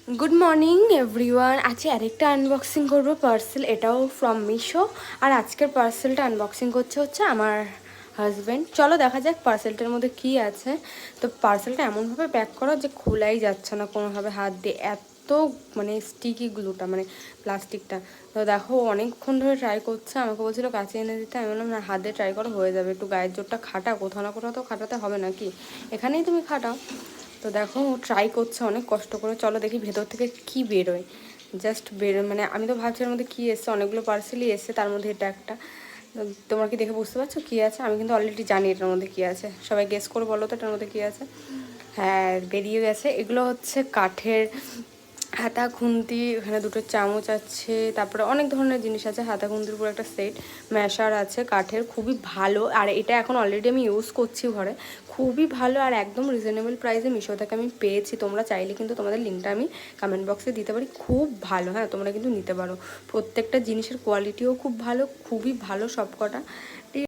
Good morning everyone. আজকে আরেকটা unboxing করবো পার্সেল, এটাও ফ্রম মিশো। আর আজকের পার্সেলটা আনবক্সিং হচ্ছে আমার হাজব্যান্ড। চলো দেখা যাক পার্সেলটার মধ্যে কি আছে। তো পার্সেলটা এমনভাবে প্যাক করা যে খোলাই যাচ্ছে না কোনোভাবে হাত দিয়ে, এত মানে স্টিকি গ্লুটা, মানে প্লাস্টিকটা। তো দেখো অনেকক্ষণ ধরে ট্রাই করছে, আমাকে বলছিল কাছে এনে দিতে। আমি বললাম না, হাত দিয়ে ট্রাই করা হয়ে যাবে, একটু গায়ের জোরটা খাটা, কোথাও না কোথাও তো খাটাতে হবে নাকি, এখানেই তুমি খাটাও। তো দেখো ও ট্রাই করছে অনেক কষ্ট করে। চলো দেখি ভেতর থেকে কি বেরোয়। জাস্ট মানে আমি তো ভাবছি এর মধ্যে কী এসছে, অনেকগুলো পার্সেলই এসছে, তার মধ্যে এটা একটা। তোমরা কি দেখে বুঝতে পারছো কী আছে? আমি কিন্তু অলরেডি জানি এটার মধ্যে কী আছে। সবাই গেস করে বলো তো এটার মধ্যে কী আছে। হ্যাঁ, বেরিয়ে গেছে। এগুলো হচ্ছে কাঠের হাতা খুন্তি, এখানে দুটো চামচ আছে, তারপরে অনেক ধরনের জিনিস আছে। হাতা খুন্তির উপর একটা সেট, ম্যাশার আছে কাঠের, খুবই ভালো। আর এটা এখন অলরেডি আমি ইউজ করছি ঘরে, খুবই ভালো। আর একদম রিজনেবল প্রাইসে মিশো থেকে আমি পেয়েছি। তোমরা চাইলে কিন্তু তোমাদের লিঙ্কটা আমি কমেন্ট বক্সে দিতে পারি। খুব ভালো, হ্যাঁ তোমরা কিন্তু নিতে পারো। প্রত্যেকটা জিনিসের কোয়ালিটিও খুব ভালো, খুবই ভালো সব কটা।